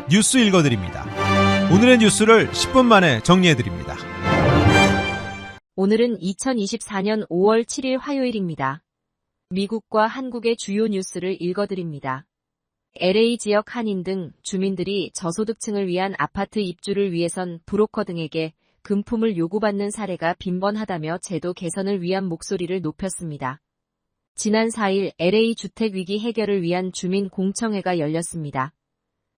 뉴스 읽어드립니다. 오늘의 뉴스를 10분 만에 정리해드립니다. 오늘은 2024년 5월 7일 화요일입니다. 미국과 한국의 주요 뉴스를 읽어드립니다. LA 지역 한인 등 주민들이 저소득층을 위한 아파트 입주를 위해선 브로커 등에게 금품을 요구받는 사례가 빈번하다며 제도 개선을 위한 목소리를 높였습니다. 지난 4일 LA 주택위기 해결을 위한 주민 공청회가 열렸습니다.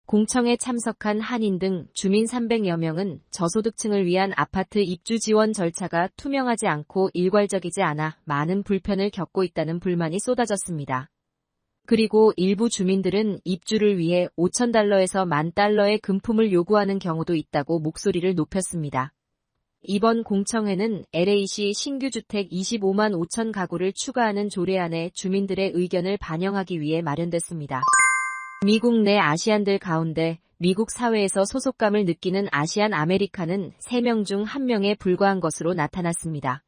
공청에 참석한 한인 등 주민 300여 명은 저소득층을 위한 아파트 입주 지원 절차가 투명하지 않고 일괄적이지 않아 많은 불편을 겪고 있다는 불만이 쏟아졌습니다. 그리고 일부 주민들은 입주를 위해 $5,000에서 $10,000의 금품을 요구하는 경우도 있다고 목소리를 높였습니다. 이번 공청회는 LA시 신규 주택 25만 5천 가구를 추가하는 조례안에 주민들의 의견을 반영하기 위해 마련됐습니다. 미국 내 아시안들 가운데 미국 사회에서 소속감을 느끼는 아시안 아메리칸은 3명 중 1명에 불과한 것으로 나타났습니다.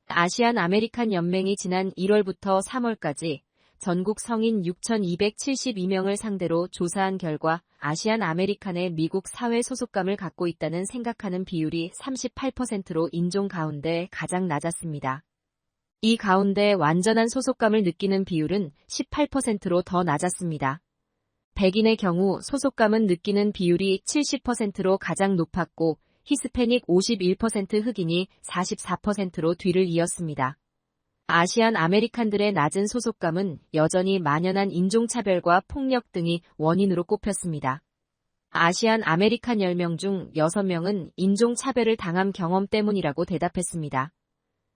아시안 아메리칸 연맹이 지난 1월부터 3월까지 전국 성인 6,272명을 상대로 조사한 결과 아시안 아메리칸의 미국 사회 소속감을 갖고 있다는 생각하는 비율이 38%로 인종 가운데 가장 낮았습니다. 이 가운데 완전한 소속감을 느끼는 비율은 18%로 더 낮았습니다. 백인의 경우 소속감은 느끼는 비율이 70%로 가장 높았고 히스패닉 51%, 흑인이 44%로 뒤를 이었습니다. 아시안 아메리칸들의 낮은 소속감은 여전히 만연한 인종차별과 폭력 등이 원인으로 꼽혔습니다. 아시안 아메리칸 10명 중 6명은 인종차별을 당한 경험 때문이라고 대답했습니다.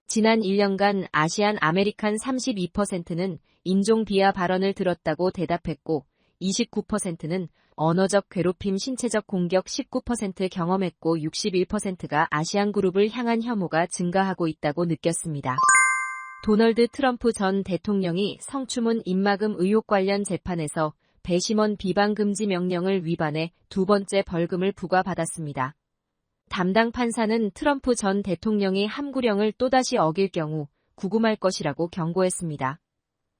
지난 1년간 아시안 아메리칸 32%는 인종 비하 발언을 들었다고 대답했고 29%는 언어적 괴롭힘, 신체적 공격 19% 경험했고 61%가 아시안 그룹을 향한 혐오가 증가하고 있다고 느꼈습니다. 도널드 트럼프 전 대통령이 성추문 입막음 의혹 관련 재판에서 배심원 비방 금지 명령을 위반해 2번째 벌금을 부과받았습니다. 담당 판사는 트럼프 전 대통령이 함구령을 또다시 어길 경우 구금할 것이라고 경고했습니다.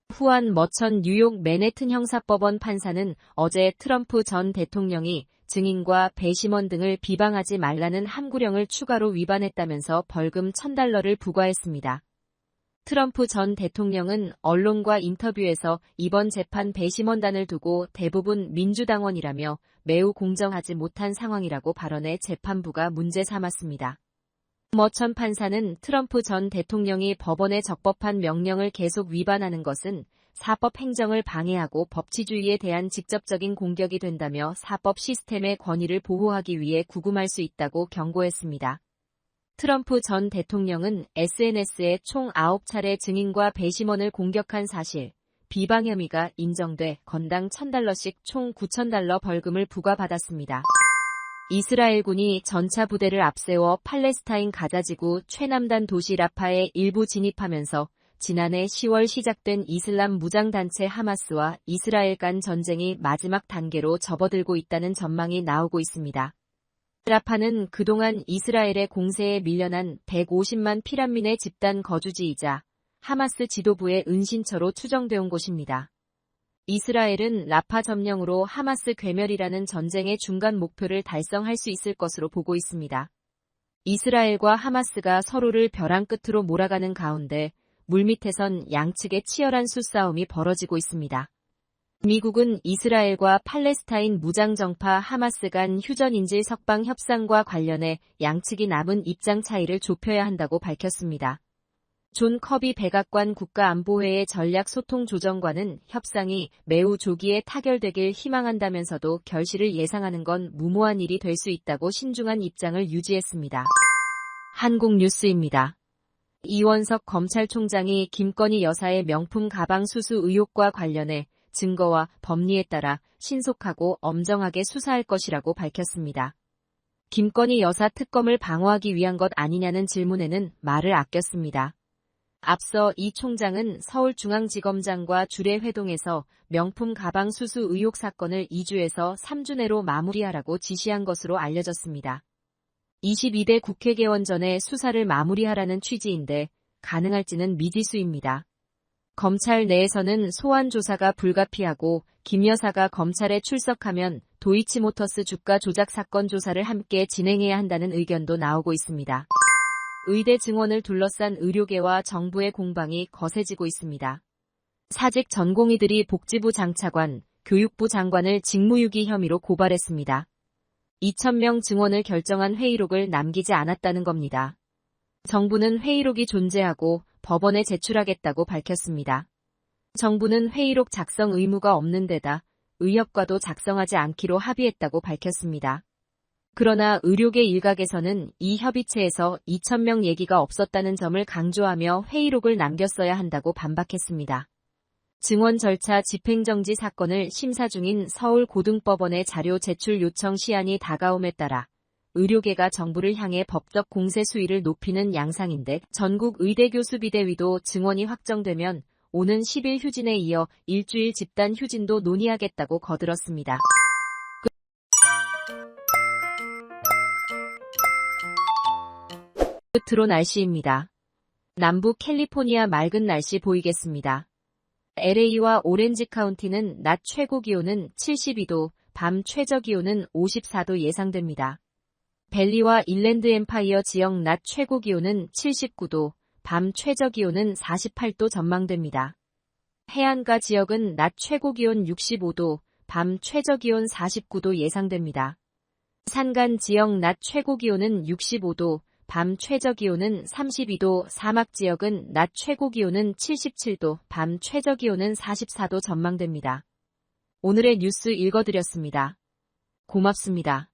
후안 머천 뉴욕 맨해튼 형사법원 판사는 어제 트럼프 전 대통령이 증인과 배심원 등을 비방하지 말라는 함구령을 추가로 위반했다면서 벌금 $1,000를 부과했습니다. 트럼프 전 대통령은 언론과 인터뷰에서 이번 재판 배심원단을 두고 대부분 민주당원이라며 매우 공정하지 못한 상황이라고 발언해 재판부가 문제 삼았습니다. 머천 판사는 트럼프 전 대통령이 법원에 적법한 명령을 계속 위반하는 것은 사법 행정을 방해하고 법치주의에 대한 직접적인 공격이 된다며 사법 시스템의 권위를 보호하기 위해 구금할 수 있다고 경고했습니다. 트럼프 전 대통령은 SNS에 총 9차례 증인과 배심원을 공격한 사실, 비방 혐의가 인정돼 건당 $1,000씩 총 $9,000 벌금을 부과받았습니다. 이스라엘군이 전차 부대를 앞세워 팔레스타인 가자지구 최남단 도시 라파에 일부 진입하면서 지난해 10월 시작된 이슬람 무장단체 하마스와 이스라엘 간 전쟁이 마지막 단계로 접어들고 있다는 전망이 나오고 있습니다. 라파는 그동안 이스라엘의 공세에 밀려난 150만 피란민의 집단 거주지이자 하마스 지도부의 은신처로 추정되어 온 곳입니다. 이스라엘은 라파 점령으로 하마스 괴멸이라는 전쟁의 중간 목표를 달성할 수 있을 것으로 보고 있습니다. 이스라엘과 하마스가 서로를 벼랑 끝으로 몰아가는 가운데 물밑에선 양측의 치열한 수싸움이 벌어지고 있습니다. 미국은 이스라엘과 팔레스타인 무장정파 하마스 간 휴전인질 석방 협상과 관련해 양측이 남은 입장 차이를 좁혀야 한다고 밝혔습니다. 존 커비 백악관 국가안보회의 전략소통조정관은 협상이 매우 조기에 타결되길 희망한다면서도 결실을 예상하는 건 무모한 일이 될 수 있다고 신중한 입장을 유지했습니다. 한국뉴스입니다. 이원석 검찰총장이 김건희 여사의 명품 가방 수수 의혹과 관련해 증거와 법리에 따라 신속하고 엄정하게 수사할 것이라고 밝혔습니다. 김건희 여사 특검을 방어하기 위한 것 아니냐는 질문에는 말을 아꼈습니다. 앞서 이 총장은 서울중앙지검장과 주례회동에서 명품 가방 수수 의혹 사건을 2주에서 3주 내로 마무리하라고 지시한 것으로 알려졌습니다. 22대 국회 개원 전에 수사를 마무리하라는 취지인데 가능할지는 미지수입니다. 검찰 내에서는 소환 조사가 불가피하고 김 여사가 검찰에 출석하면 도이치모터스 주가 조작 사건 조사를 함께 진행해야 한다는 의견도 나오고 있습니다. 의대 증원을 둘러싼 의료계와 정부의 공방이 거세지고 있습니다. 사직 전공의들이 복지부 장차관, 교육부 장관을 직무유기 혐의로 고발했습니다. 2,000명 증원을 결정한 회의록을 남기지 않았다는 겁니다. 정부는 회의록이 존재하고 법원에 제출하겠다고 밝혔습니다. 정부는 회의록 작성 의무가 없는 데다 의협과도 작성하지 않기로 합의했다고 밝혔습니다. 그러나 의료계 일각에서는 이 협의체에서 2,000명 얘기가 없었다는 점을 강조하며 회의록을 남겼어야 한다고 반박했습니다. 증원 절차 집행정지 사건을 심사 중인 서울고등법원의 자료 제출 요청 시한이 다가옴에 따라 의료계가 정부를 향해 법적 공세 수위를 높이는 양상인데 전국 의대교수비대위도 증원이 확정되면 오는 10일 휴진에 이어 일주일 집단 휴진도 논의하겠다고 거들었습니다. 끝으로 날씨입니다. 남부 캘리포니아 맑은 날씨 보이겠습니다. LA와 오렌지 카운티는 낮 최고 기온은 72도, 밤 최저 기온은 54도 예상됩니다. 벨리와 인랜드 엠파이어 지역 낮 최고 기온은 79도, 밤 최저 기온은 48도 전망됩니다. 해안가 지역은 낮 최고 기온 65도, 밤 최저 기온 49도 예상됩니다. 산간 지역 낮 최고 기온은 65도, 밤 최저 기온은 32도, 사막 지역은 낮 최고 기온은 77도, 밤 최저 기온은 44도 전망됩니다. 오늘의 뉴스 읽어드렸습니다. 고맙습니다.